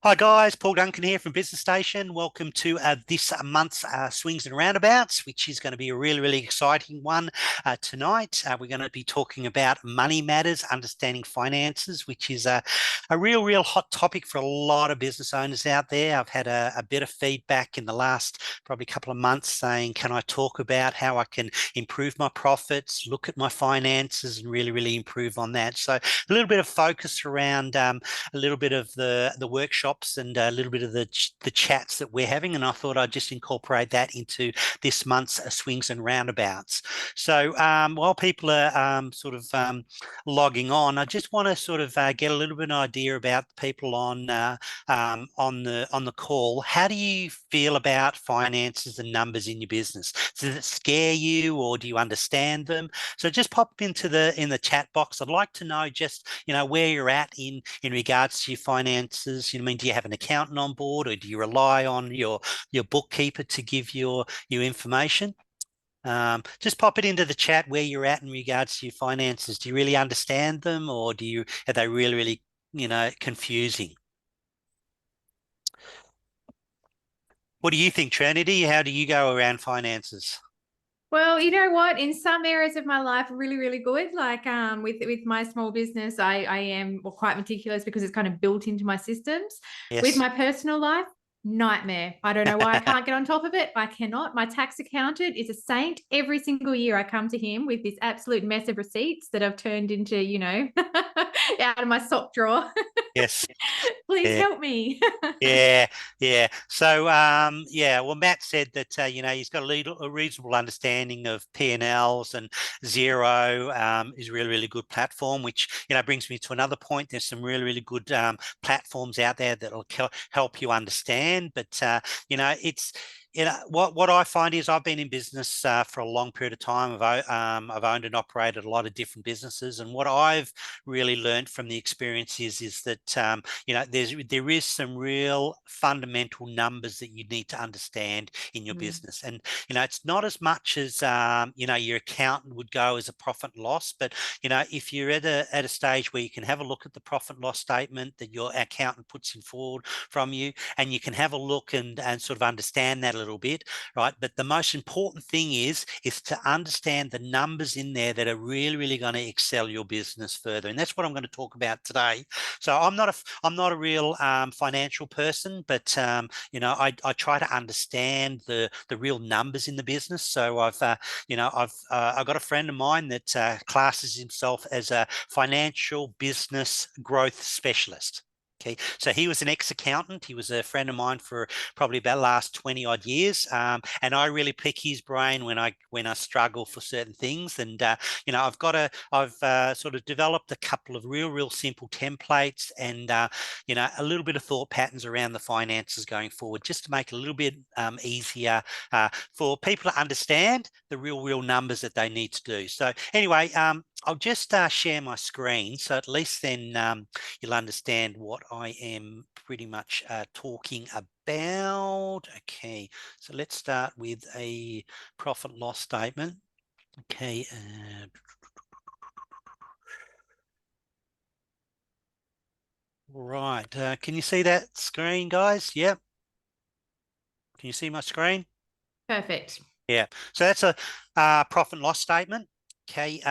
Hi guys, Paul Duncan here from Business Station. Welcome to this month's Swings and Roundabouts, which is going to be a really exciting one tonight. We're going to be talking about money matters, understanding finances, which is a real hot topic for a lot of business owners out there. I've had a bit of feedback in the last probably couple of months saying, can I talk about how I can improve my profits, look at my finances and really improve on that. So a little bit of focus around a little bit of the workshops and a little bit of the chats that we're having, and I thought I'd just incorporate that into this month's swings and roundabouts. So while people are logging on, I just want to sort of get a little bit of an idea about people on the call. How do you feel about finances and numbers in your business? Does it scare you, or do you understand them? So just pop into the chat box. I'd like to know just where you're at in regards to your finances. I mean, do you have an accountant on board, or do you rely on your bookkeeper to give your information? Just pop it into the chat where you're at in regards to your finances. Do you really understand them, or are they really confusing? What do you think, Trinity? How do you go around finances? Well, you know what? In some areas of my life, really good. Like with my small business, I am quite meticulous because it's kind of built into my systems. With Yes. my personal life, nightmare. I don't know why I can't get on top of it. I cannot. My tax accountant is a saint. Every single year I come to him with this absolute mess of receipts that I've turned into, out of my sock drawer. Yes. Please Yeah. help me. Yeah, yeah. So, yeah. Well, Matt said that he's got a reasonable understanding of P&Ls, and Zero is a really good platform. Which brings me to another point. There's some really good platforms out there that'll help you understand. But it's what I find is I've been in business for a long period of time. I've owned and operated a lot of different businesses, and what I've really learned from the experience is that there is some real fundamental numbers that you need to understand in your Mm, business. And it's not as much as your accountant would go as a profit and loss, but if you're at a stage where you can have a look at the profit and loss statement that your accountant puts in forward from you, and you can have a look and sort of understand that a little bit, right? But the most important thing is to understand the numbers in there that are really going to excel your business further. And that's what I'm going to talk about today. So I'm not a real financial person, but I try to understand the real numbers in the business. So I've got a friend of mine that classes himself as a financial business growth specialist. Okay, so he was an ex-accountant. He was a friend of mine for probably about the last 20 odd years, and I really pick his brain when I struggle for certain things. And I've sort of developed a couple of real simple templates, and a little bit of thought patterns around the finances going forward, just to make it a little bit easier for people to understand the real numbers that they need to do. So anyway, I'll just share my screen, so at least then you'll understand what I am pretty much talking about. Okay, so let's start with a profit loss statement. Okay. Right. Can you see that screen, guys? Yep. Can you see my screen? perfect. Yeah. So that's a profit and loss statement. Okay.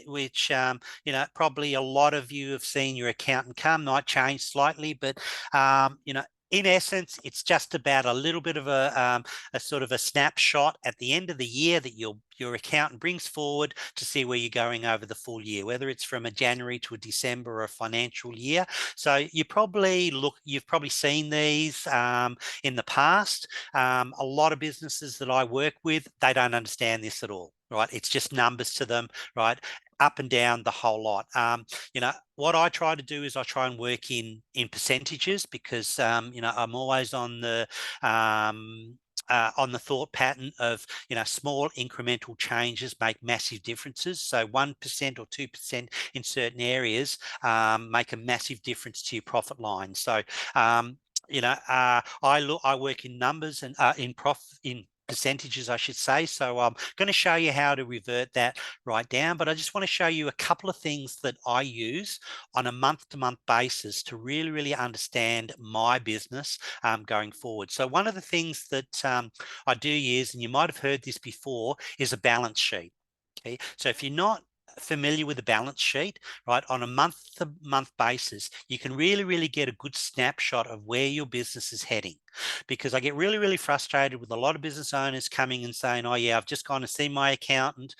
Which probably a lot of you have seen your accountant come. Might change slightly, but in essence, it's just about a little bit of a sort of a snapshot at the end of the year that your accountant brings forward to see where you're going over the full year, whether it's from a January to a December or a financial year. So you've probably seen these in the past. A lot of businesses that I work with, they don't understand this at all. Right, it's just numbers to them, right, up and down the whole lot. What I try to do is I try and work in percentages, because I'm always on the thought pattern of small incremental changes make massive differences. So 1% or 2% in certain areas make a massive difference to your profit line. So I work in numbers and in percentages, I should say. So I'm going to show you how to revert that right down, but I just want to show you a couple of things that I use on a month-to-month basis to really, really understand my business going forward. So one of the things that I do use, and you might have heard this before, is a balance sheet. Okay, so if you're not familiar with the balance sheet, right, on a month-to-month basis, you can really, really get a good snapshot of where your business is heading. Because I get really, really frustrated with a lot of business owners coming and saying, oh yeah, I've just gone to see my accountant.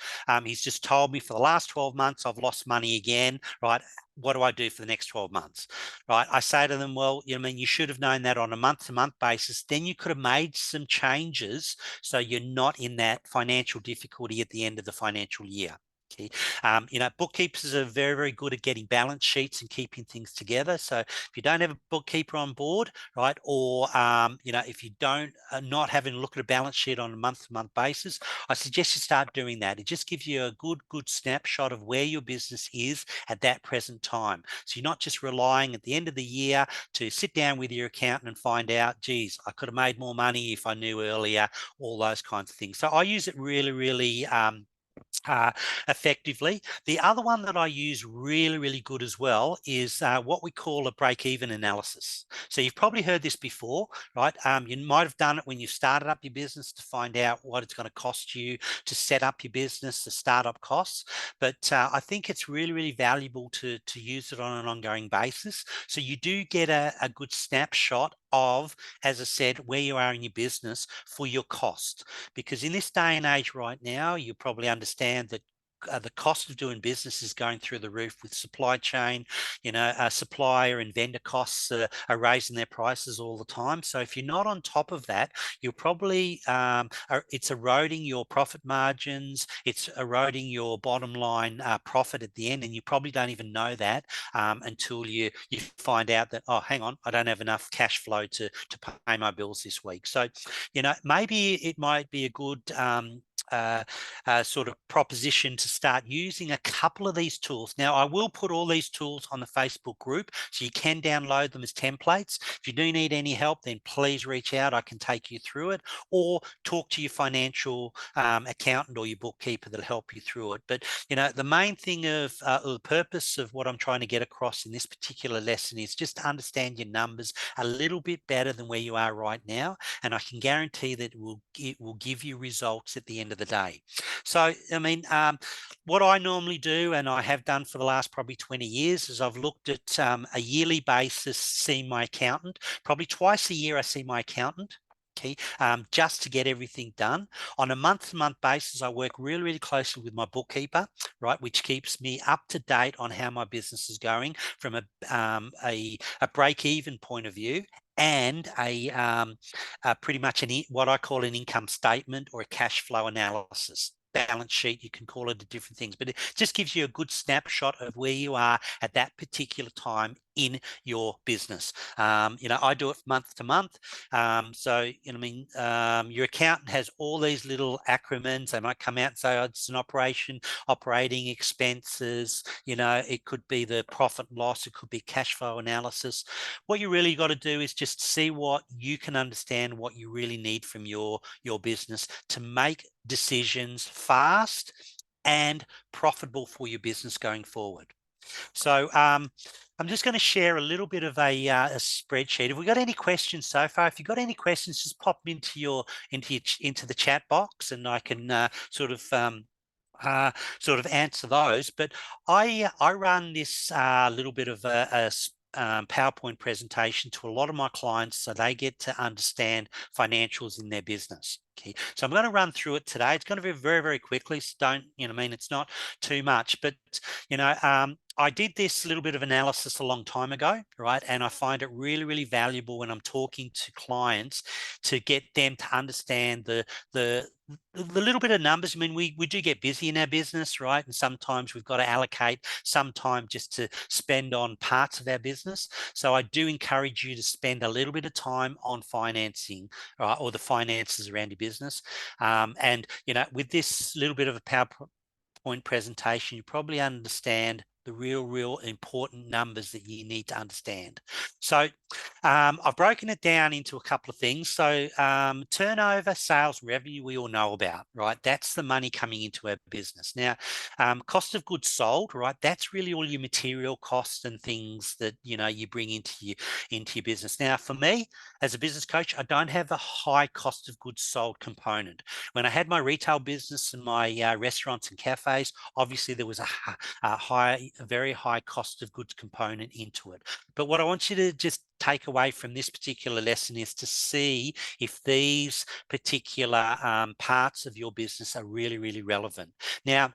He's just told me for the last 12 months I've lost money again, right? What do I do for the next 12 months, right? I say to them, well, I mean, you should have known that on a month-to-month basis. Then you could have made some changes so you're not in that financial difficulty at the end of the financial year. Okay. Bookkeepers are very, very good at getting balance sheets and keeping things together. So if you don't have a bookkeeper on board, right, or if you don't not having a look at a balance sheet on a month-to-month basis, I suggest you start doing that. It just gives you a good snapshot of where your business is at that present time. So you're not just relying at the end of the year to sit down with your accountant and find out, geez, I could have made more money if I knew earlier, all those kinds of things. So I use it really, really uh, effectively. The other one that I use really, really good as well is what we call a break-even analysis. So you've probably heard this before, right? You might have done it when you started up your business to find out what it's going to cost you to set up your business, the startup costs. But I think it's really, really valuable to use it on an ongoing basis. So you do get a good snapshot of, as I said, where you are in your business for your cost. Because in this day and age right now, you probably understand that the cost of doing business is going through the roof with supply chain. Supplier and vendor costs are raising their prices all the time. So if you're not on top of that, you're probably it's eroding your profit margins. It's eroding your bottom line profit at the end, and you probably don't even know that until you find out that, oh, hang on, I don't have enough cash flow to pay my bills this week. So, maybe it might be a good sort of proposition to start using a couple of these tools. Now, I will put all these tools on the Facebook group, so you can download them as templates. If you do need any help, then please reach out. I can take you through it, or talk to your financial accountant or your bookkeeper that'll help you through it. But, the main thing of the purpose of what I'm trying to get across in this particular lesson is just to understand your numbers a little bit better than where you are right now. And I can guarantee that it will give you results at the end of the day. So, I mean, what I normally do, and I have done for the last probably 20 years, is I've looked at a yearly basis, seeing my accountant. Probably twice a year I see my accountant. Okay, just to get everything done. On a month-to-month basis, I work really, really closely with my bookkeeper, right, which keeps me up to date on how my business is going from a break-even point of view, and pretty much what I call an income statement or a cash flow analysis. Balance sheet, you can call it different things, but it just gives you a good snapshot of where you are at that particular time in your business. I do it month to month. Your accountant has all these little acronyms. They might come out and say, oh, it's an operating expenses. It could be the profit and loss. It could be cash flow analysis. What you really got to do is just see what you can understand, what you really need from your business to make decisions fast and profitable for your business going forward. So I'm just going to share a little bit of a spreadsheet. Have we got any questions so far? If you've got any questions, just pop them into the chat box, and I can sort of answer those. But I run this little bit of a PowerPoint presentation to a lot of my clients so they get to understand financials in their business. Okay, so I'm going to run through it today. It's going to be very, very quickly. So don't, it's not too much, but, I did this little bit of analysis a long time ago, right? And I find it really, really valuable when I'm talking to clients to get them to understand the little bit of numbers. I mean, we do get busy in our business, right? And sometimes we've got to allocate some time just to spend on parts of our business. So I do encourage you to spend a little bit of time on financing, right, or the finances around your business. And with this little bit of a PowerPoint presentation, you probably understand the real important numbers that you need to understand. So I've broken it down into a couple of things. So turnover, sales, revenue, we all know about, right? That's the money coming into our business. Now, cost of goods sold, right? That's really all your material costs and things that, you know, you bring into your business. Now, for me, as a business coach, I don't have a high cost of goods sold component. When I had my retail business and my restaurants and cafes, obviously there was a very high cost of goods component into it. But what I want you to just take away from this particular lesson is to see if these particular parts of your business are really relevant. Now,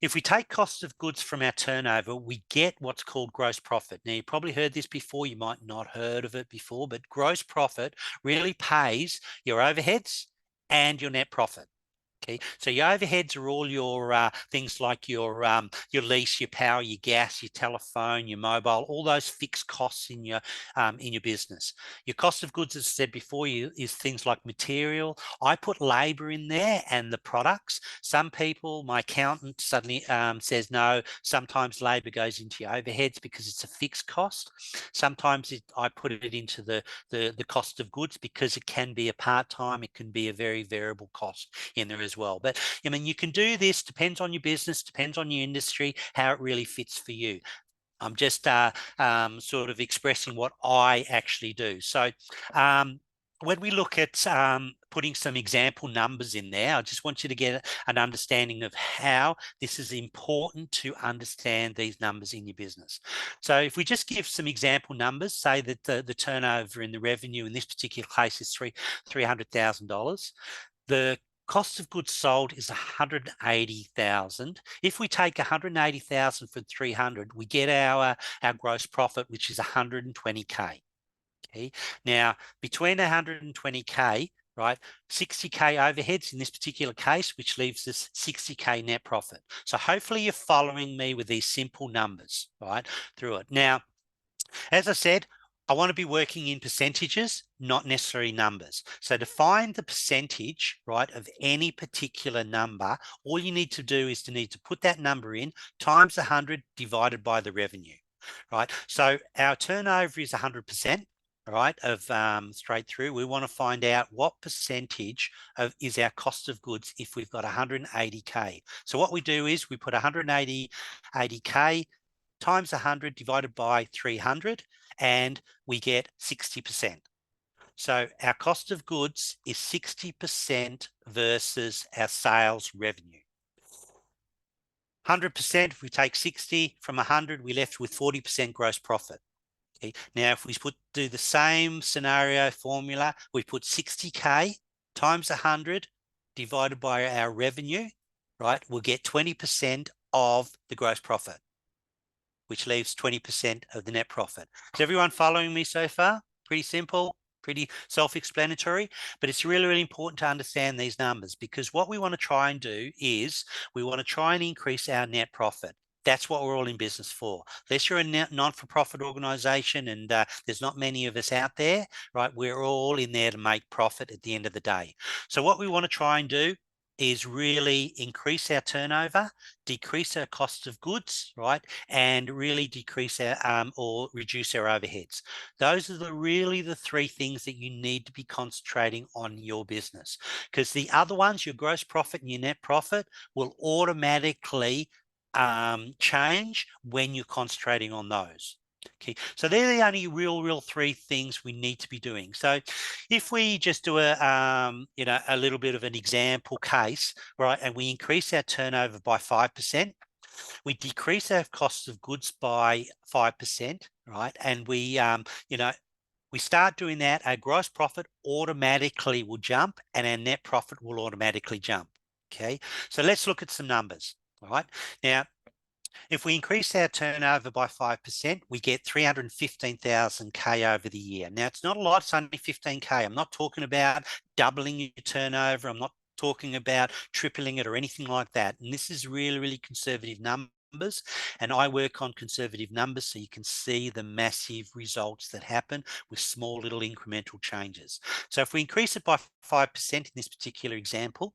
if we take cost of goods from our turnover, we get what's called gross profit. Now, you probably heard this before, you might not heard of it before, but gross profit really pays your overheads and your net profit. Okay, so your overheads are all your things like your lease, your power, your gas, your telephone, your mobile, all those fixed costs in your business. Your cost of goods, as I said before, is things like material. I put labor in there and the products. Some people, my accountant suddenly says no. Sometimes labor goes into your overheads because it's a fixed cost. Sometimes I put it into the cost of goods because it can be a part-time. It can be a very variable cost in there as well. But I mean, you can do this, depends on your business, depends on your industry, how it really fits for you. I'm just sort of expressing what I actually do. So when we look at putting some example numbers in there, I just want you to get an understanding of how this is important to understand these numbers in your business. So if we just give some example numbers, say that the turnover and the revenue in this particular case is $300,000. The cost of goods sold is 180,000. If we take 180,000 for 300, we get our gross profit, which is 120K. Okay. Now, between 120K, right, 60K overheads in this particular case, which leaves us 60K net profit. So hopefully you're following me with these simple numbers, right, through it. Now, as I said, I want to be working in percentages, not necessarily numbers. So to find the percentage, right, of any particular number, all you need to do is to put that number in times 100 divided by the revenue, right? So our turnover is 100%. Right, of straight through. We want to find out what percentage is our cost of goods if we've got 180K. So what we do is we put 180K times 100 divided by 300, and we get 60%. So our cost of goods is 60% versus our sales revenue. 100%, if we take 60 from 100, we're left with 40% gross profit. Okay. Now, if we do the same scenario formula, we put 60K times 100 divided by our revenue, right? We'll get 20% of the gross profit, which leaves 20% of the net profit. Is everyone following me so far? Pretty simple, pretty self-explanatory, but it's really important to understand these numbers, because what we want to try and do is we want to try and increase our net profit. That's what we're all in business for. Unless you're a non-for-profit organization, and there's not many of us out there, right? We're all in there to make profit at the end of the day. So what we want to try and do is really increase our turnover, decrease our cost of goods, right? And really decrease our or reduce our overheads. Those are really the three things that you need to be concentrating on your business, because the other ones, your gross profit and your net profit, will automatically change when you're concentrating on those. Okay, so they're the only real three things we need to be doing. So if we just do a little bit of an example case, right, and we increase our turnover by 5%, we decrease our cost of goods by 5%, right, and we start doing that, our gross profit automatically will jump and our net profit will automatically jump. Okay, so let's look at some numbers. All right, now, if we increase our turnover by 5%, we get 315,000K over the year. Now, it's not a lot, it's only 15K. I'm not talking about doubling your turnover. I'm not talking about tripling it or anything like that. And this is really conservative numbers. numbers, and I work on conservative numbers, so you can see the massive results that happen with small little incremental changes. So if we increase it by 5% in this particular example,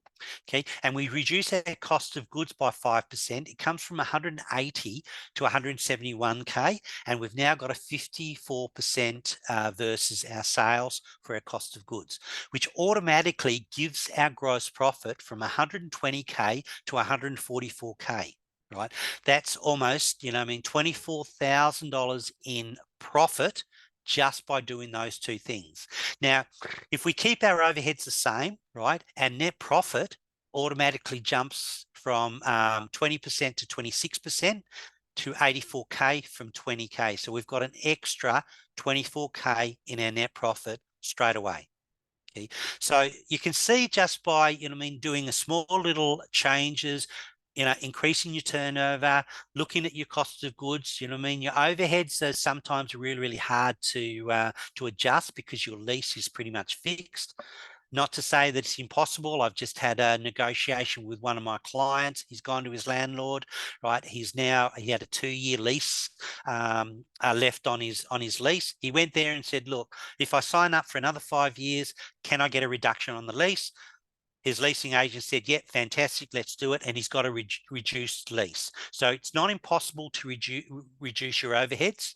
okay, and we reduce our cost of goods by 5%, it comes from 180 to 171K, and we've now got a 54% versus our sales for our cost of goods, which automatically gives our gross profit from 120K to 144K. Right, that's almost, $24,000 in profit just by doing those two things. Now, if we keep our overheads the same, right, our net profit automatically jumps from 20% to 26% to 84K from 20K. So we've got an extra 24K in our net profit straight away. Okay. So you can see just by, doing a small little changes, increasing your turnover, looking at your cost of goods, your overheads are sometimes really, really hard to adjust because your lease is pretty much fixed. Not to say that it's impossible. I've just had a negotiation with one of my clients. He's gone to his landlord, right? He had a 2-year lease left on his lease. He went there and said, look, if I sign up for another 5 years, can I get a reduction on the lease? His leasing agent said, yeah, fantastic, let's do it. And he's got a reduced lease. So it's not impossible to reduce your overheads.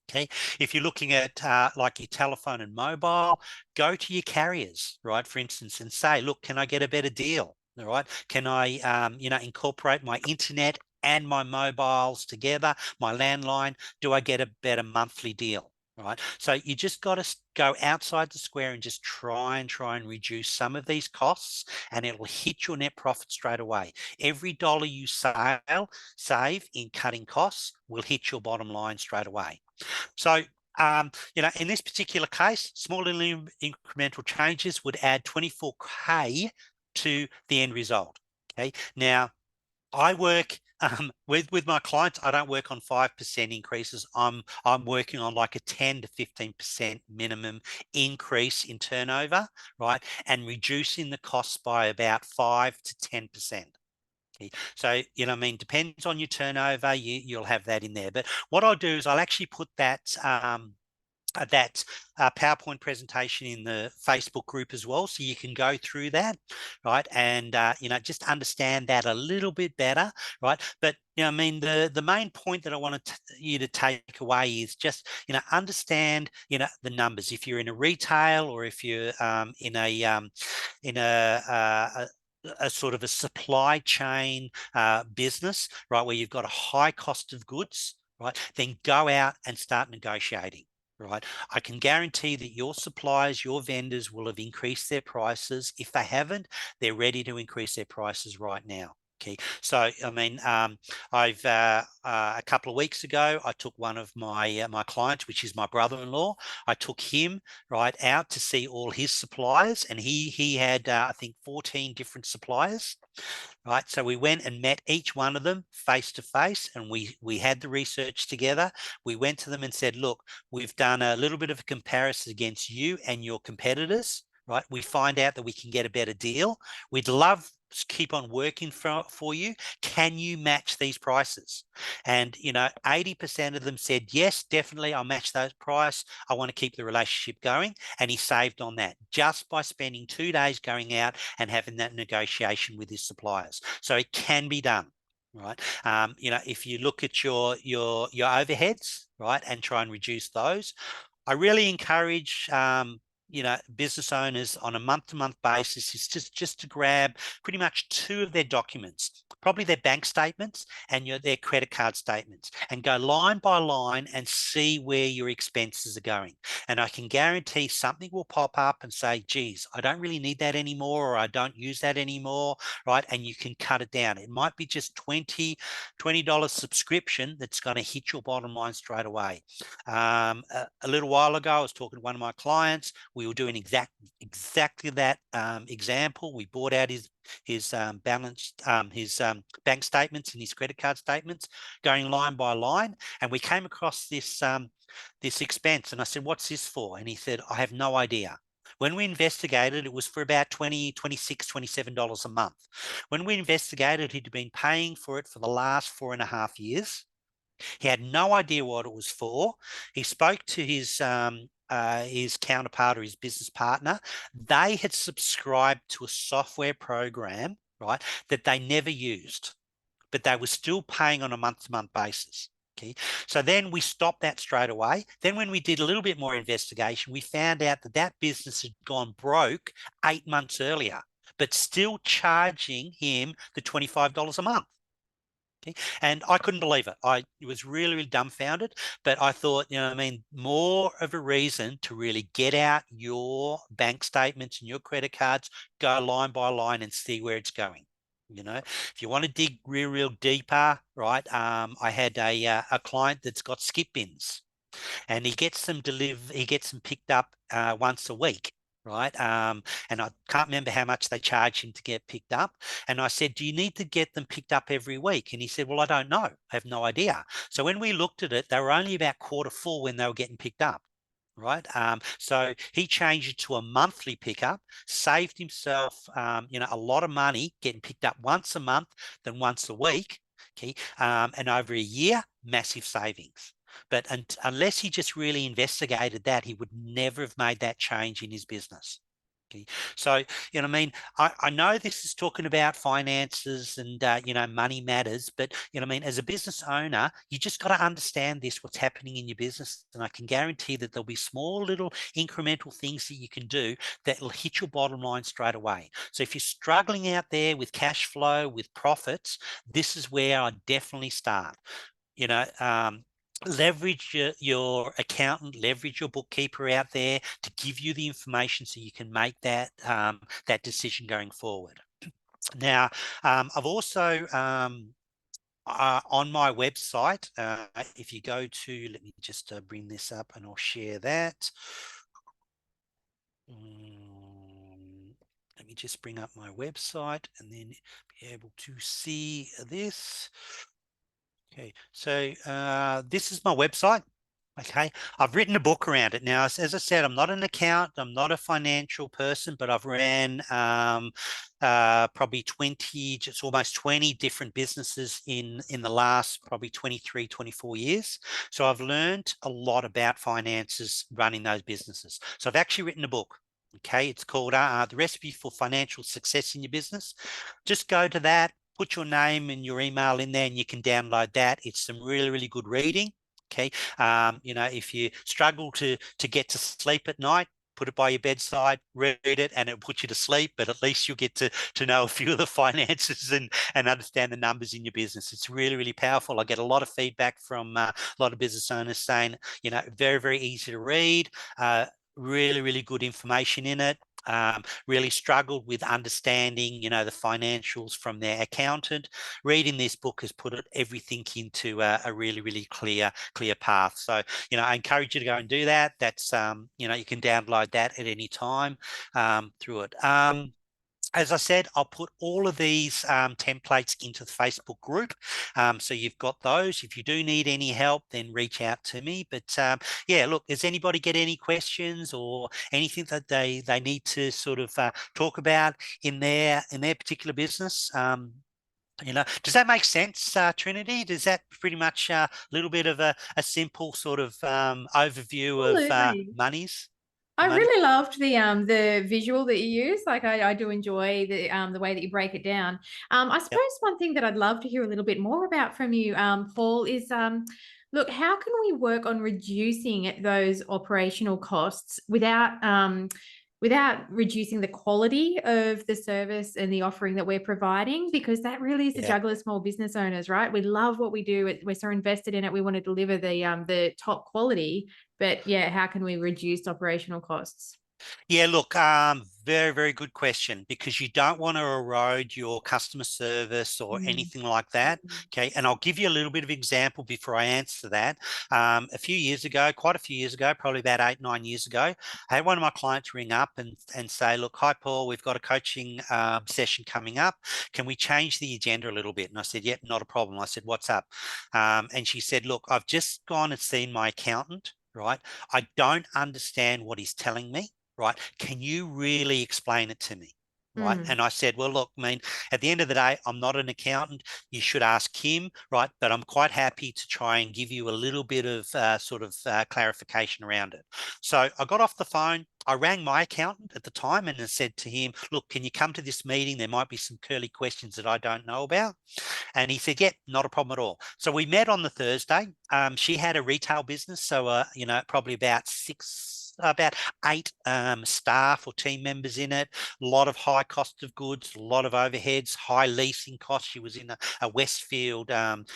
Okay, if you're looking at like your telephone and mobile, go to your carriers, right, for instance, and say, look, can I get a better deal? All right, can I, incorporate my internet and my mobiles together, my landline? Do I get a better monthly deal? Right, so you just got to go outside the square and just try and reduce some of these costs, and it'll hit your net profit straight away. Every dollar you save in cutting costs will hit your bottom line straight away. So, in this particular case, small little incremental changes would add 24K to the end result. Okay. Now, I work with my clients. I don't work on 5% increases. I'm working on like a 10 to 15% minimum increase in turnover, right, and reducing the costs by about 5 to 10%. So, depends on your turnover, you'll have that in there. But what I'll do is I'll actually put that PowerPoint presentation in the Facebook group as well, so you can go through that, right, and just understand that a little bit better, right. But the main point that I wanted you to take away is just understand the numbers. If you're in a retail, or if you're in a sort of a supply chain business, right, where you've got a high cost of goods, right, then go out and start negotiating. Right, I can guarantee that your suppliers, your vendors will have increased their prices. If they haven't, they're ready to increase their prices right now. Okay, so I've a couple of weeks ago, I took one of my my clients, which is my brother-in-law. I took him right out to see all his suppliers, and he had I think 14 different suppliers. Right, so we went and met each one of them face to face, and we had the research together. We went to them and said, look, we've done a little bit of a comparison against you and your competitors. Right, we find out that we can get a better deal. We'd love to keep on working for you. Can you match these prices? And 80% of them said yes, definitely, I'll match those price. I want to keep the relationship going. And he saved on that just by spending 2 days going out and having that negotiation with his suppliers. So it can be done. Right, if you look at your overheads, right, and try and reduce those, I really encourage business owners on a month-to-month basis is just to grab pretty much 2 of their documents, probably their bank statements and their credit card statements, and go line by line and see where your expenses are going. And I can guarantee something will pop up and say, geez, I don't really need that anymore, or I don't use that anymore, right? And you can cut it down. It might be just $20 subscription that's going to hit your bottom line straight away. A little while ago, I was talking to one of my clients. We were doing exactly that example. We bought out his balance, his bank statements and his credit card statements, going line by line, and we came across this this expense. And I said, "What's this for?" And he said, "I have no idea." When we investigated, it was for about $20, $26, $27 a month. When we investigated, he'd been paying for it for the last 4.5 years. He had no idea what it was for. He spoke to his counterpart or his business partner. They had subscribed to a software program, right, that they never used, but they were still paying on a month-to-month basis. Okay. So then we stopped that straight away. Then when we did a little bit more investigation, we found out that that business had gone broke 8 months earlier, but still charging him the $25 a month. Okay. And I couldn't believe it. I was really, really dumbfounded, but I thought, more of a reason to really get out your bank statements and your credit cards, go line by line and see where it's going. If you want to dig real deeper, right? I had a client that's got skip bins, and he gets them picked up once a week. Right. And I can't remember how much they charge him to get picked up. And I said, do you need to get them picked up every week? And he said, well, I don't know. I have no idea. So when we looked at it, they were only about quarter full when they were getting picked up. Right. So he changed it to a monthly pickup, saved himself, a lot of money getting picked up once a month than once a week. Okay. And over a year, massive savings. But unless he just really investigated that, he would never have made that change in his business. Okay. So, I know this is talking about finances and, money matters, but, as a business owner, you just got to understand what's happening in your business. And I can guarantee that there'll be small little incremental things that you can do that will hit your bottom line straight away. So if you're struggling out there with cash flow, with profits, this is where I definitely start. you know, um, leverage your accountant, leverage your bookkeeper out there to give you the information so you can make that decision going forward. Now, I've also on my website, if you go to, let me just bring this up and I'll share that. Let me just bring up my website and then be able to see this. Okay, so this is my website. Okay, I've written a book around it. Now, as I said, I'm not an accountant, I'm not a financial person, but I've ran probably 20, just almost 20 different businesses in the last probably 23, 24 years. So I've learned a lot about finances running those businesses. So I've actually written a book. Okay, it's called The Recipe for Financial Success in Your Business. Just go to that, put your name and your email in there, and you can download that. It's some really, really good reading. Okay. If you struggle to get to sleep at night, put it by your bedside, read it, and it'll put you to sleep, but at least you'll get to know a few of the finances and understand the numbers in your business. It's really, really powerful. I get a lot of feedback from a lot of business owners saying, very, very easy to read, really, really good information in it. Really struggled with understanding, the financials from their accountant. Reading this book has put everything into a really, really clear path. So, I encourage you to go and do that. That's, you can download that at any time through it. As I said, I'll put all of these templates into the Facebook group. So you've got those. If you do need any help, then reach out to me. But yeah, look, does anybody get any questions or anything that they need to sort of talk about in their particular business? Does that make sense, Trinity? Does that pretty much a little bit of a simple sort of overview of Absolutely. monies? I Money? really loved the visual that you use. Like I do enjoy the way that you break it down. I Yep. suppose one thing that I'd love to hear a little bit more about from you, Paul, is look, how can we work on reducing those operational costs without reducing the quality of the service and the offering that we're providing? Because that really is the Yeah. juggle of small business owners, right? We love what we do. We're so invested in it. We want to deliver the top quality. But yeah, how can we reduce operational costs? Yeah, look, very, very good question, because you don't want to erode your customer service or Mm. anything like that. Okay. And I'll give you a little bit of example before I answer that. A few years ago, quite a few years ago, probably about 8, 9 years ago, I had one of my clients ring up and say, look, hi, Paul, we've got a coaching session coming up. Can we change the agenda a little bit? And I said, yep, not a problem. I said, what's up? And she said, look, I've just gone and seen my accountant, right? I don't understand what he's telling me. right? Can you really explain it to me? Right. Mm. And I said, well, look, I mean, at the end of the day, I'm not an accountant. You should ask him, right? But I'm quite happy to try and give you a little bit of clarification around it. So I got off the phone. I rang my accountant at the time and I said to him, look, can you come to this meeting? There might be some curly questions that I don't know about. And he said, yep, not a problem at all. So we met on the Thursday. She had a retail business. So, probably about eight staff or team members in it, a lot of high cost of goods, a lot of overheads, high leasing costs. She was in a Westfield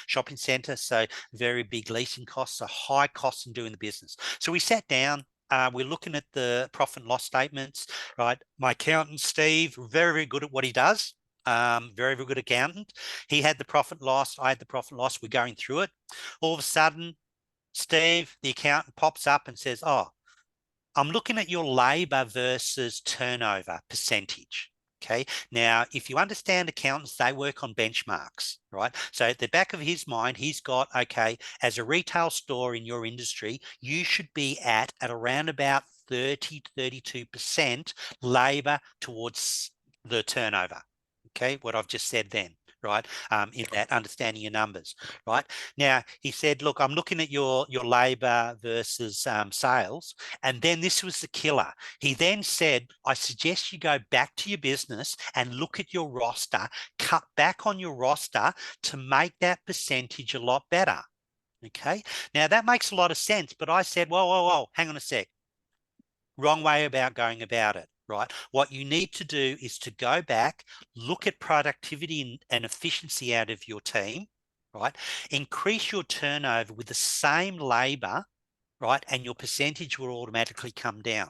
shopping centre, so very big leasing costs, so high costs in doing the business. So we sat down. We're looking at the profit and loss statements, right? My accountant, Steve, very, very good at what he does. Very, very good accountant. He had the profit and loss. I had the profit and loss. We're going through it. All of a sudden, Steve, the accountant, pops up and says, oh, I'm looking at your labor versus turnover percentage. Okay. Now, if you understand accountants, they work on benchmarks, right? So at the back of his mind, he's got, okay, as a retail store in your industry, you should be at around about 30 to 32% labor towards the turnover. Okay. What I've just said then, right? In that understanding your numbers, right? Now, he said, look, I'm looking at your labor versus sales. And then this was the killer. He then said, I suggest you go back to your business and look at your roster, cut back on your roster to make that percentage a lot better. Okay. Now that makes a lot of sense, but I said, whoa, hang on a sec. Wrong way about going about it, right? What you need to do is to go back, look at productivity and efficiency out of your team, right? Increase your turnover with the same labor, right? And your percentage will automatically come down.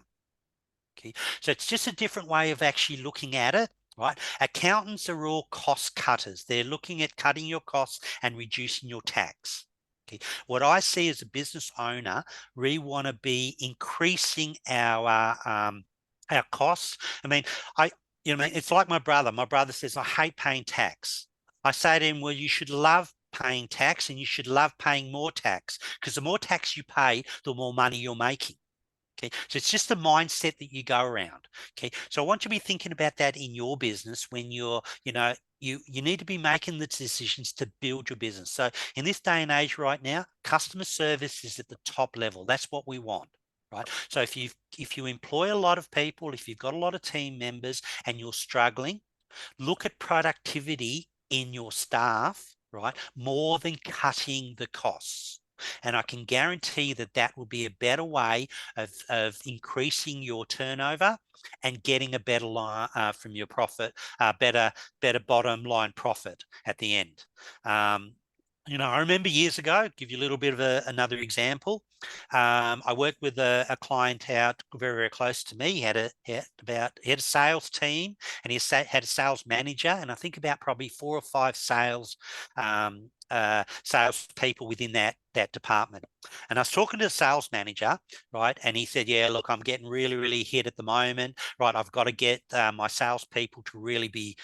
Okay. So it's just a different way of actually looking at it, right? Accountants are all cost cutters. They're looking at cutting your costs and reducing your tax. Okay. What I see as a business owner, we want to be increasing our costs. I mean, it's like my brother. My brother says, I hate paying tax. I say to him, well, you should love paying tax and you should love paying more tax because the more tax you pay, the more money you're making. Okay, so it's just a mindset that you go around. Okay, so I want you to be thinking about that in your business when you need to be making the decisions to build your business. So in this day and age right now, customer service is at the top level. That's what we want. Right. So if you employ a lot of people, if you've got a lot of team members and you're struggling, look at productivity in your staff, right? More than cutting the costs. And I can guarantee that that will be a better way of increasing your turnover and getting a better line from your profit, better bottom line profit at the end. I remember years ago, give you a little bit of another example. I worked with a client out very, very close to me. He had a sales team and he had a sales manager, and I think about probably 4 or 5 sales people within that department. And I was talking to the sales manager, right? And he said, yeah, look, I'm getting really, really hit at the moment, right? I've got to get my sales people to really be,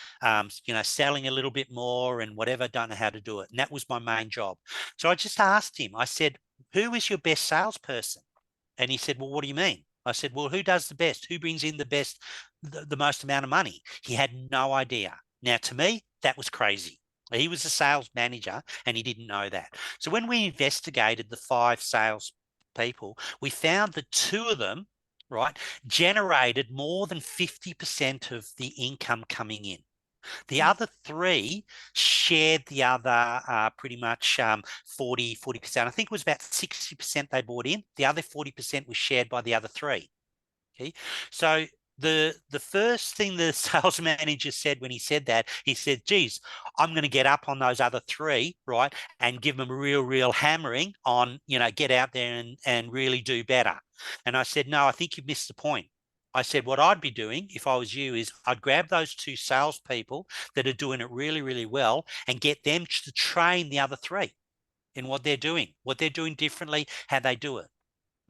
selling a little bit more and whatever. Don't know how to do it. And that was my main job. So I just asked him, I said, who is your best salesperson? And he said, well, what do you mean? I said, well, who does the best? Who brings in the most amount of money? He had no idea. Now, to me, that was crazy. He was a sales manager and he didn't know that. So when we investigated the 5 sales people, we found that 2 of them, right, generated more than 50% of the income coming in. The other 3 shared the other pretty much 40%. I think it was about 60% they bought in. The other 40% was shared by the other 3. Okay, so the first thing the sales manager said when he said that, he said, geez, I'm going to get up on those other 3, right, and give them a real hammering on, get out there and really do better. And I said, no, I think you've missed the point. I said, what I'd be doing if I was you is I'd grab those 2 salespeople that are doing it really, really well and get them to train the other 3 in what they're doing differently, how they do it,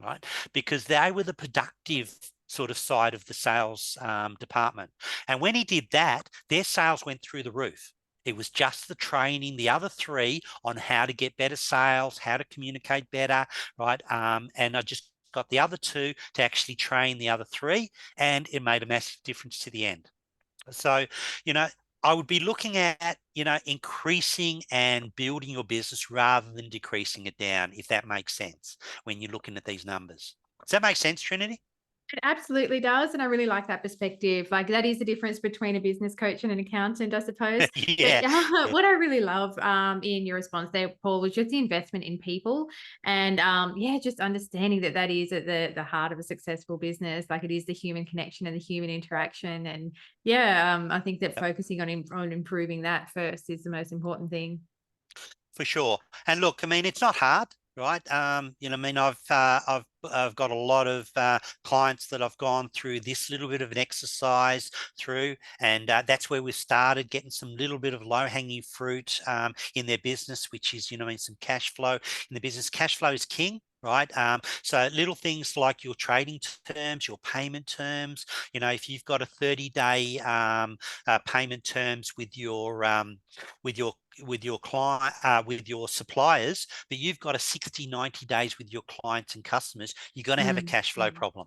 right? Because they were the productive sort of side of the sales department. And when he did that, their sales went through the roof. It was just the training, the other 3 on how to get better sales, how to communicate better, right? And I just got the other two to actually train the other three, and it made a massive difference to the end. So, I would be looking at, increasing and building your business rather than decreasing it down, if that makes sense when you're looking at these numbers. Does that make sense, Trinity? It absolutely does. And I really like that perspective. Like that is the difference between a business coach and an accountant, I suppose. But Yeah. Yeah. what I really love in your response there, Paul, was just the investment in people. And just understanding that that is at the heart of a successful business. Like it is the human connection and the human interaction. And I think that focusing on improving that first is the most important thing. For sure. And look, I mean, it's not hard, right? I mean, I've got a lot of clients that I've gone through this little bit of an exercise through, and that's where we started getting some little bit of low hanging fruit in their business, which is, I mean, some cash flow in the business. Cash flow is king. Right. So little things like your trading terms, your payment terms, if you've got a 30-day payment terms with your client, with your suppliers, but you've got a 60, 90 days with your clients and customers, you're going to have a Mm. cash flow problem.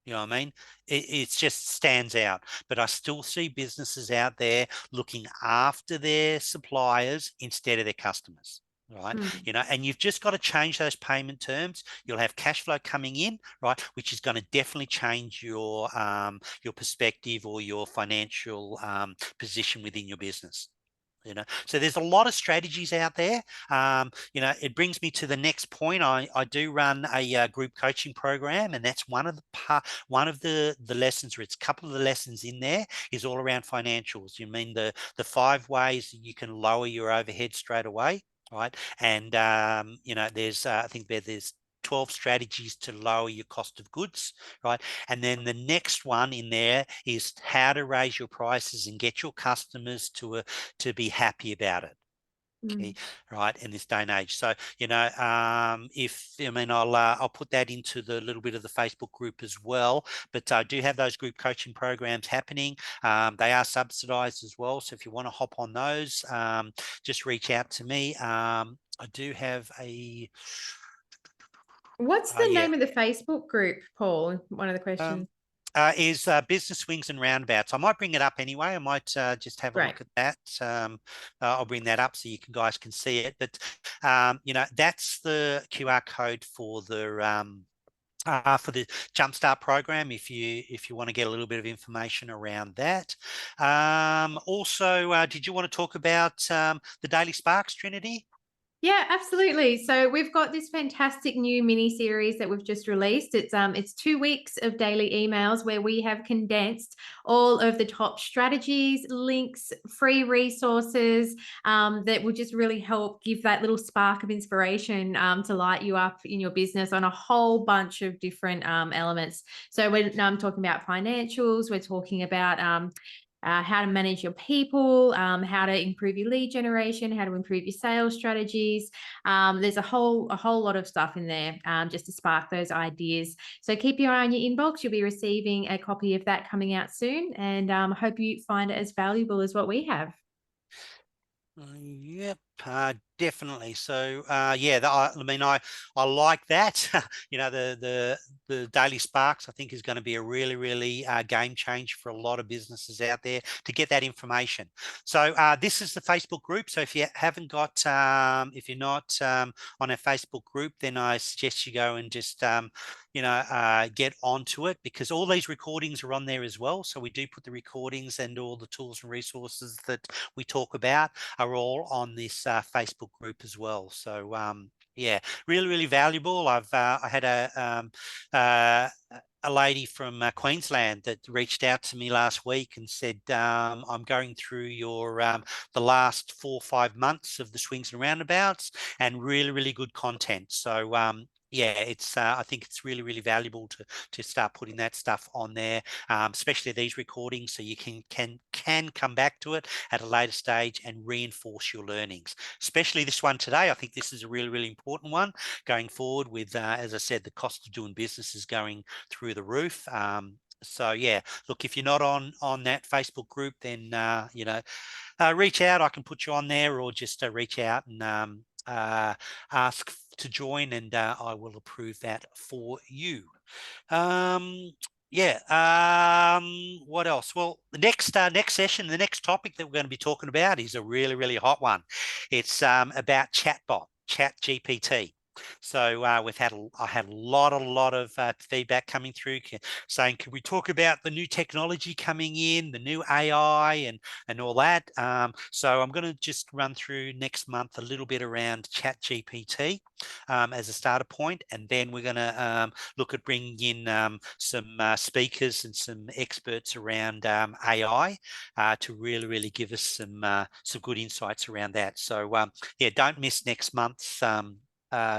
You know what I mean? It just stands out. But I still see businesses out there looking after their suppliers instead of their customers. Right. Mm. And you've just got to change those payment terms. You'll have cash flow coming in, right, which is going to definitely change your perspective or your financial position within your business. So there's a lot of strategies out there. It brings me to the next point. I do run a group coaching program, and that's one of the lessons, or it's a couple of the lessons in there, is all around financials. You mean the 5 ways that you can lower your overhead straight away, right? And there's I think there's 12 strategies to lower your cost of goods, right? And then the next one in there is how to raise your prices and get your customers to be happy about it. Okay, Mm. right, in this day and age. So, if I mean, I'll put that into the little bit of the Facebook group as well. But I do have those group coaching programs happening. They are subsidized as well. So if you want to hop on those, just reach out to me. I do have a, What's the yeah. name of the Facebook group, Paul? One of the Um, questions. is business swings and roundabouts. I might bring it up anyway. I might just have a Right. look at that. I'll bring that up so you guys can see it. But that's the QR code for the Jumpstart program. If you want to get a little bit of information around that. Also, did you want to talk about the Daily Sparks, Trinity? Yeah, absolutely. So we've got this fantastic new mini series that we've just released. It's 2 weeks of daily emails where we have condensed all of the top strategies, links, free resources that will just really help give that little spark of inspiration to light you up in your business on a whole bunch of different elements. So when I'm talking about financials, we're talking about how to manage your people, how to improve your lead generation, how to improve your sales strategies. There's a whole lot of stuff in there just to spark those ideas. So keep your eye on your inbox. You'll be receiving a copy of that coming out soon, and I hope you find it as valuable as what we have. Yep, definitely. So, yeah, I mean, I like that. The Daily Sparks, I think, is going to be a really, really game changer for a lot of businesses out there to get that information. So, this is the Facebook group. So, if you haven't got, if you're not on a Facebook group, then I suggest you go and just, get onto it, because all these recordings are on there as well. So, we do put the recordings and all the tools and resources that we talk about are all on this Facebook group as well. So yeah, really, really valuable. I had a lady from Queensland that reached out to me last week and said, I'm going through your the last 4 or 5 months of the swings and roundabouts, and really, really good content. So yeah, it's I think it's really, really valuable to start putting that stuff on there, especially these recordings, so you can come back to it at a later stage and reinforce your learnings. Especially this one today, I think this is a really, really important one going forward. With as I said, the cost of doing business is going through the roof. So yeah, look, if you're not on that Facebook group, then reach out. I can put you on there, or just reach out and ask to join, and I will approve that for you. Yeah. What else? Well, the next session, the next topic that we're going to be talking about is a really, really hot one. It's about Chat GPT. So I had a lot of feedback coming through saying, can we talk about the new technology coming in, the new AI and all that? So I'm going to just run through next month a little bit around Chat GPT as a starter point, and then we're going to look at bringing in some speakers and some experts around AI to really give us some good insights around that. So yeah, don't miss next month's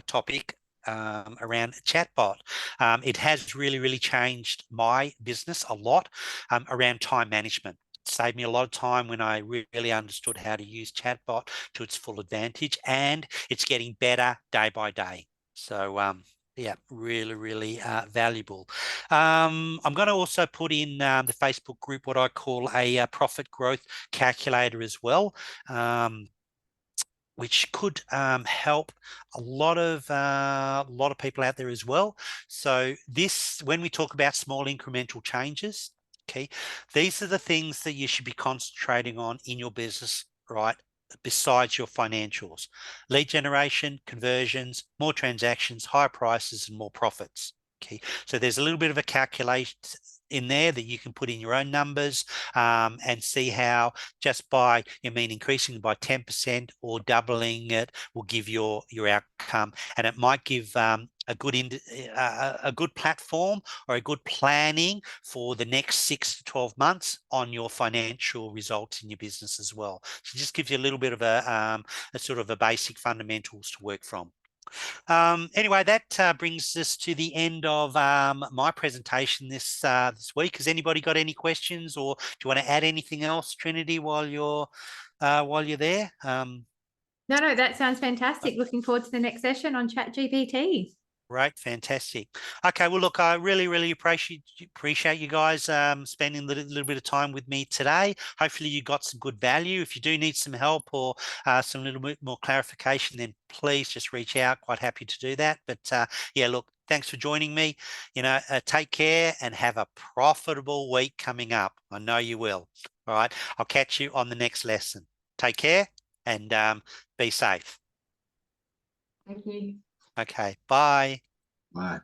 topic around chatbot. It has really changed my business a lot around time management. It saved me a lot of time when I really understood how to use chatbot to its full advantage, and it's getting better day by day. So yeah, really valuable. I'm going to also put in the Facebook group what I call a profit growth calculator as well. Which could help a lot of people out there as well. So this, when we talk about small incremental changes, okay, these are the things that you should be concentrating on in your business, right? Besides your financials: lead generation, conversions, more transactions, higher prices, and more profits. Okay, so there's a little bit of a calculation in there that you can put in your own numbers and see how just by, increasing by 10% or doubling it will give your outcome, and it might give a good platform or a good planning for the next 6 to 12 months on your financial results in your business as well. So it just gives you a little bit of a sort of a basic fundamentals to work from. Anyway, that brings us to the end of my presentation this week. Has anybody got any questions, or do you want to add anything else, Trinity, while you're there? No, that sounds fantastic. Looking forward to the next session on ChatGPT. Right, fantastic. Okay, well, look, I really appreciate you guys spending a little bit of time with me today. Hopefully, you got some good value. If you do need some help or some little bit more clarification, then please just reach out. Quite happy to do that. But yeah, look, thanks for joining me. Take care and have a profitable week coming up. I know you will. All right, I'll catch you on the next lesson. Take care and be safe. Thank you. Okay, bye. Bye.